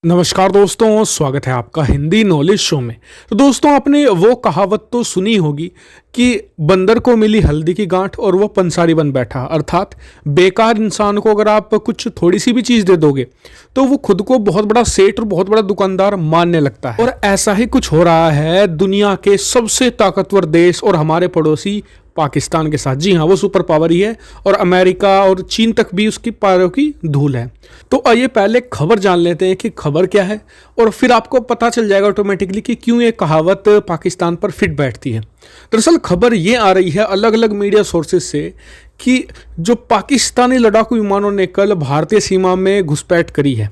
नमस्कार दोस्तों, स्वागत है आपका हिंदी नॉलेज शो में। तो दोस्तों, आपने वो कहावत तो सुनी होगी कि बंदर को मिली हल्दी की गांठ और वो पंसारी बन बैठा। अर्थात बेकार इंसान को अगर आप कुछ थोड़ी सी भी चीज़ दे दोगे तो वो खुद को बहुत बड़ा सेठ और बहुत बड़ा दुकानदार मानने लगता है। और ऐसा ही कुछ हो रहा है दुनिया के सबसे ताकतवर देश और हमारे पड़ोसी पाकिस्तान के साथ। जी हाँ, वो सुपर पावर ही है और अमेरिका और चीन तक भी उसकी पैरों की धूल है। तो आइए पहले खबर जान लेते हैं कि खबर क्या है और फिर आपको पता चल जाएगा ऑटोमेटिकली कि क्यों ये कहावत पाकिस्तान पर फिट बैठती है। दरअसल खबर ये आ रही है अलग अलग मीडिया सोर्सेज से कि जो पाकिस्तानी लड़ाकू विमानों ने कल भारतीय सीमा में घुसपैठ करी है।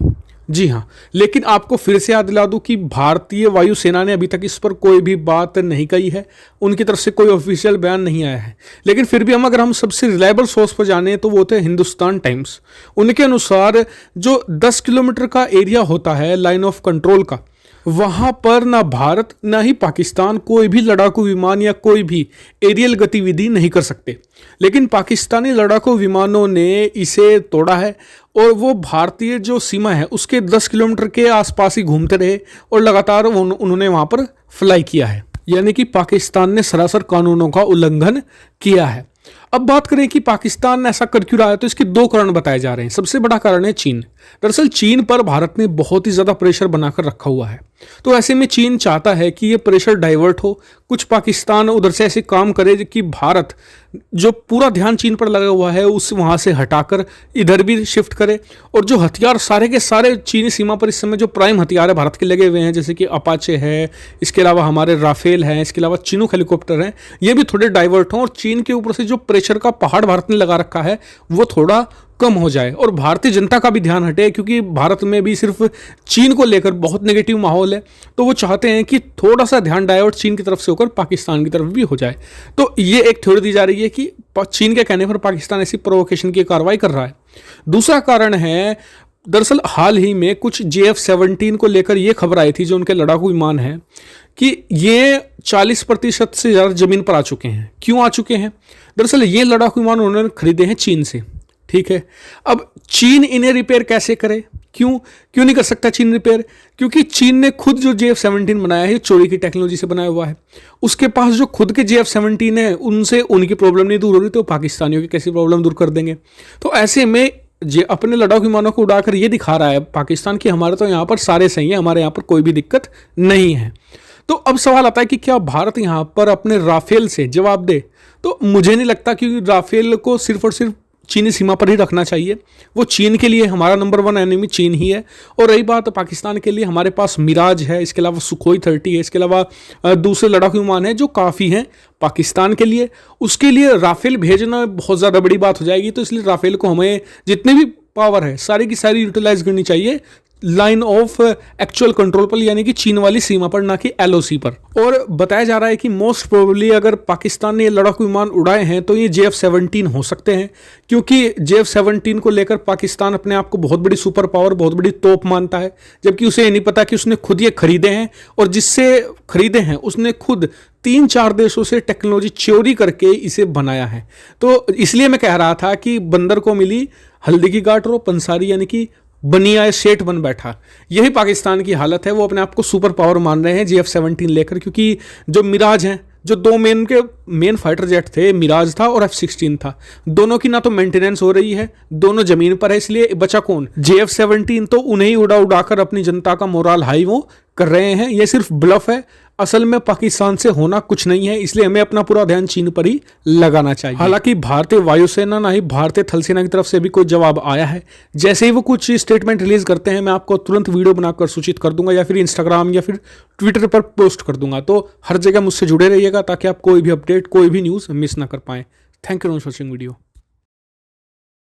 जी हाँ, लेकिन आपको फिर से याद दिला दूं कि भारतीय वायुसेना ने अभी तक इस पर कोई भी बात नहीं कही है, उनकी तरफ से कोई ऑफिशियल बयान नहीं आया है। लेकिन फिर भी अगर हम सबसे रिलायबल सोर्स पर जाने तो वो थे हिंदुस्तान टाइम्स। उनके अनुसार जो 10 किलोमीटर का एरिया होता है लाइन ऑफ कंट्रोल का, वहाँ पर ना भारत ना ही पाकिस्तान कोई भी लड़ाकू विमान या कोई भी एरियल गतिविधि नहीं कर सकते। लेकिन पाकिस्तानी लड़ाकू विमानों ने इसे तोड़ा है और वो भारतीय जो सीमा है उसके 10 किलोमीटर के आसपास ही घूमते रहे और लगातार उन्होंने वहाँ पर फ्लाई किया है। यानी कि पाकिस्तान ने सरासर कानूनों का उल्लंघन किया है। अब बात करें कि पाकिस्तान ऐसा कर क्यों रहा है, तो इसके दो कारण बताए जा रहे हैं। सबसे बड़ा कारण है चीन। दरअसल चीन पर भारत ने बहुत ही ज़्यादा प्रेशर बनाकर रखा हुआ है। तो ऐसे में चीन चाहता है कि ये प्रेशर डाइवर्ट हो, कुछ पाकिस्तान उधर से ऐसे काम करे कि भारत जो पूरा ध्यान चीन पर लगा हुआ है उस वहाँ से हटाकर इधर भी शिफ्ट करे। और जो हथियार सारे के सारे चीनी सीमा पर इस समय जो प्राइम हथियार है भारत के लगे हुए हैं, जैसे कि अपाचे है, इसके अलावा हमारे राफेल हैं, इसके अलावा चिनूक हेलीकॉप्टर हैं, ये भी थोड़े डाइवर्ट हों और चीन के ऊपर से जो प्रेशर का पहाड़ भारत ने लगा रखा है वो थोड़ा कम हो जाए और भारतीय जनता का भी ध्यान हटे, क्योंकि भारत में भी सिर्फ चीन को लेकर बहुत नेगेटिव माहौल है। तो वो चाहते हैं कि थोड़ा सा ध्यान डाइवर्ट चीन की तरफ से होकर पाकिस्तान की तरफ भी हो जाए। तो ये एक थ्योरी दी जा रही है कि चीन के कहने पर पाकिस्तान ऐसी प्रोवोकेशन की कार्रवाई कर रहा है। दूसरा कारण है, दरअसल हाल ही में कुछ JF-17 को लेकर ये खबर आई थी, जो उनके लड़ाकू विमान हैं, कि ये 40% से ज़्यादा ज़मीन पर आ चुके हैं। क्यों आ चुके हैं? दरअसल ये लड़ाकू विमान उन्होंने खरीदे हैं चीन से। ठीक है, अब चीन इन्हें रिपेयर कैसे करे? क्यों नहीं कर सकता चीन रिपेयर? क्योंकि चीन ने खुद जो JF-17 बनाया है चोरी की टेक्नोलॉजी से बनाया हुआ है। उसके पास जो खुद के JF-17 है उनसे उनकी प्रॉब्लम नहीं दूर हो रही, तो पाकिस्तानियों की कैसी प्रॉब्लम दूर कर देंगे? तो ऐसे में जे अपने लड़ाकू विमानों को उड़ाकर ये दिखा रहा है पाकिस्तान कि हमारे तो यहाँ पर सारे सही है, हमारे यहाँ पर कोई भी दिक्कत नहीं है। तो अब सवाल आता है कि क्या भारत यहाँ पर अपने राफेल से जवाब दे? तो मुझे नहीं लगता, क्योंकि राफेल को सिर्फ और सिर्फ चीनी सीमा पर ही रखना चाहिए। वो चीन के लिए हमारा नंबर 1 एनिमी चीन ही है। और रही बात पाकिस्तान के लिए, हमारे पास मिराज है, इसके अलावा सुखोई 30 है, इसके अलावा दूसरे लड़ाकू विमान हैं जो काफ़ी हैं पाकिस्तान के लिए। उसके लिए राफेल भेजना बहुत ज़्यादा बड़ी बात हो जाएगी। तो इसलिए राफेल को हमें जितनी भी पावर है सारी की सारी यूटिलाइज करनी चाहिए लाइन ऑफ एक्चुअल कंट्रोल पर, यानी कि चीन वाली सीमा पर, ना कि LOC पर। और बताया जा रहा है कि मोस्ट प्रोबेबली अगर पाकिस्तान ने ये लड़ाकू विमान उड़ाए हैं तो ये JF-17 हो सकते हैं, क्योंकि JF-17 को लेकर पाकिस्तान अपने आप को बहुत बड़ी सुपर पावर, बहुत बड़ी तोप मानता है, जबकि उसे ये नहीं पता कि उसने खुद ये खरीदे हैं और जिससे खरीदे हैं उसने खुद 3-4 देशों से टेक्नोलॉजी चोरी करके इसे बनाया है। तो इसलिए मैं कह रहा था कि बंदर को मिली हल्दी की गांठ और पंसारी यानी कि बनी आए सेठ बन बैठा। यही पाकिस्तान की हालत है। वो अपने आप को सुपर पावर मान रहे हैं JF-17 लेकर, क्योंकि जो मिराज हैं, जो दो मेन फाइटर जेट थे, मिराज था और F-16 था, दोनों की ना तो मेंटेनेंस हो रही है, दोनों जमीन पर है। इसलिए बचा कौन? JF-17 तो उन्हें ही उड़ाकर अपनी जनता का मोराल हाई वो कर रहे हैं। ये सिर्फ ब्लफ है, असल में पाकिस्तान से होना कुछ नहीं है। इसलिए हमें अपना पूरा ध्यान चीन पर ही लगाना चाहिए। हालांकि भारतीय वायुसेना ना ही भारतीय थल सेना की तरफ से भी कोई जवाब आया है। जैसे ही वो कुछ स्टेटमेंट रिलीज करते हैं मैं आपको तुरंत वीडियो बनाकर सूचित कर दूंगा, या फिर इंस्टाग्राम या फिर ट्विटर पर पोस्ट कर दूंगा। तो हर जगह मुझसे जुड़े रहिएगा ताकि आप कोई भी अपडेट, कोई भी न्यूज़ मिस ना कर पाएं। Thank you for watching video.